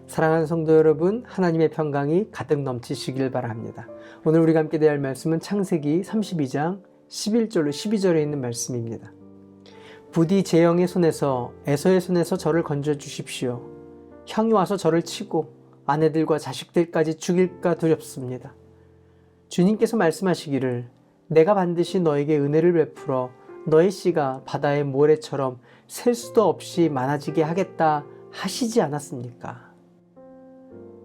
사랑하는 성도 여러분, 하나님의 평강이 가득 넘치시길 바랍니다. 오늘 우리가 함께 대할 말씀은 창세기 32장 11절로 12절에 있는 말씀입니다. 부디 제 영의 손에서 에서의 손에서 저를 건져 주십시오. 형이 와서 저를 치고 아내들과 자식들까지 죽일까 두렵습니다. 주님께서 말씀하시기를 내가 반드시 너에게 은혜를 베풀어 너의 씨가 바다의 모래처럼 셀 수도 없이 많아지게 하겠다 하시지 않았습니까?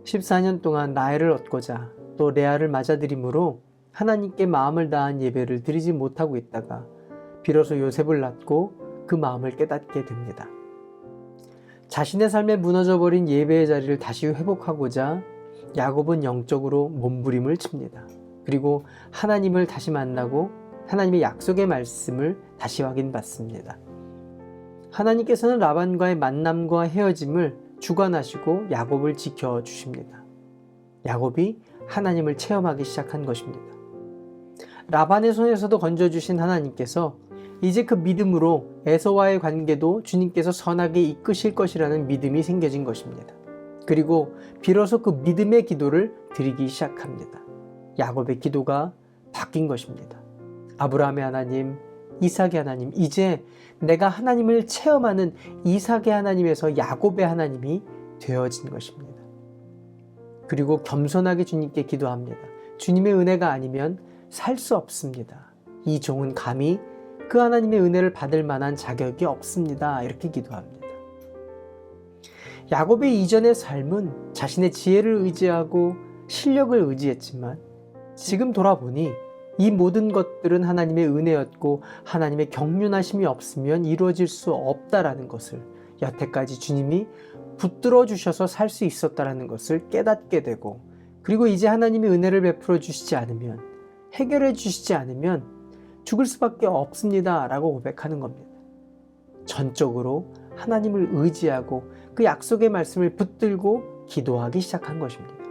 14년 동안 라헬을 얻고자 또 레아를 맞아들임으로 하나님께 마음을 다한 예배를 드리지 못하고 있다가 비로소 요셉을 낳고 그 마음을 깨닫게 됩니다. 자신의 삶에 무너져버린 예배의 자리를 다시 회복하고자 야곱은 영적으로 몸부림을 칩니다. 그리고 하나님을 다시 만나고 하나님의 약속의 말씀을 다시 확인받습니다. 하나님께서는 라반과의 만남과 헤어짐을 주관하시고 야곱을 지켜주십니다. 야곱이 하나님을 체험하기 시작한 것입니다. 라반의 손에서도 건져주신 하나님께서 이제 그 믿음으로 에서와의 관계도 주님께서 선하게 이끄실 것이라는 믿음이 생겨진 것입니다. 그리고 비로소 그 믿음의 기도를 드리기 시작합니다. 야곱의 기도가 바뀐 것입니다. 아브라함의 하나님, 이삭의 하나님, 이제 내가 하나님을 체험하는 이삭의 하나님에서 야곱의 하나님이 되어진 것입니다. 그리고 겸손하게 주님께 기도합니다. 주님의 은혜가 아니면 살 수 없습니다. 이 종은 감히 그 하나님의 은혜를 받을 만한 자격이 없습니다. 이렇게 기도합니다. 야곱의 이전의 삶은 자신의 지혜를 의지하고 실력을 의지했지만 지금 돌아보니 이 모든 것들은 하나님의 은혜였고 하나님의 경륜하심이 없으면 이루어질 수 없다라는 것을 여태까지 주님이 붙들어 주셔서 살 수 있었다라는 것을 깨닫게 되고 그리고 이제 하나님의 은혜를 베풀어 주시지 않으면 해결해 주시지 않으면 죽을 수밖에 없습니다 라고 고백하는 겁니다. 전적으로 하나님을 의지하고 그 약속의 말씀을 붙들고 기도하기 시작한 것입니다.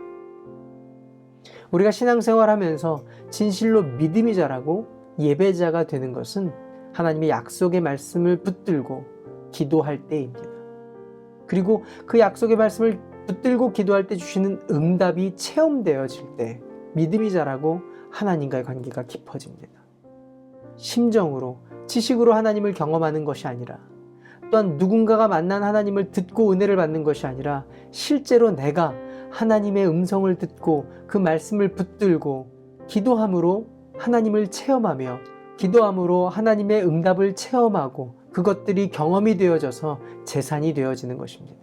우리가 신앙생활하면서 진실로 믿음이 자라고 예배자가 되는 것은 하나님의 약속의 말씀을 붙들고 기도할 때입니다. 그리고 그 약속의 말씀을 붙들고 기도할 때 주시는 응답이 체험되어질 때 믿음이 자라고 하나님과의 관계가 깊어집니다. 심정으로, 지식으로 하나님을 경험하는 것이 아니라 또한 누군가가 만난 하나님을 듣고 은혜를 받는 것이 아니라 실제로 내가 하나님의 음성을 듣고 그 말씀을 붙들고 기도함으로 하나님을 체험하며 기도함으로 하나님의 응답을 체험하고 그것들이 경험이 되어져서 재산이 되어지는 것입니다.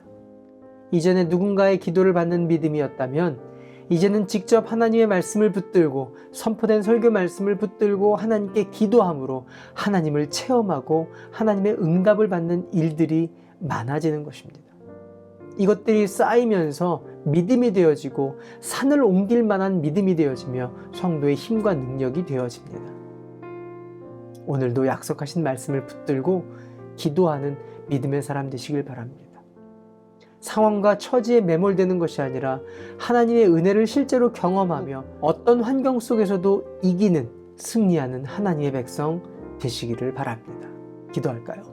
이전에 누군가의 기도를 받는 믿음이었다면 이제는 직접 하나님의 말씀을 붙들고 선포된 설교 말씀을 붙들고 하나님께 기도함으로 하나님을 체험하고 하나님의 응답을 받는 일들이 많아지는 것입니다. 이것들이 쌓이면서 믿음이 되어지고 산을 옮길 만한 믿음이 되어지며 성도의 힘과 능력이 되어집니다. 오늘도 약속하신 말씀을 붙들고 기도하는 믿음의 사람 되시길 바랍니다. 상황과 처지에 매몰되는 것이 아니라 하나님의 은혜를 실제로 경험하며 어떤 환경 속에서도 이기는, 승리하는 하나님의 백성 되시기를 바랍니다. 기도할까요?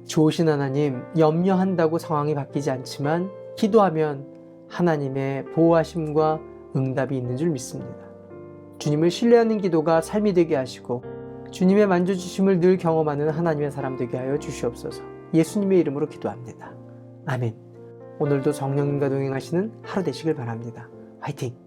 좋으신 하나님, 염려한다고 상황이 바뀌지 않지만 기도하면 하나님의 보호하심과 응답이 있는 줄 믿습니다. 주님을 신뢰하는 기도가 삶이 되게 하시고 주님의 만져주심을 늘 경험하는 하나님의 사람 되게 하여 주시옵소서. 예수님의 이름으로 기도합니다. 아멘. 오늘도 성령님과 동행하시는 하루 되시길 바랍니다. 화이팅!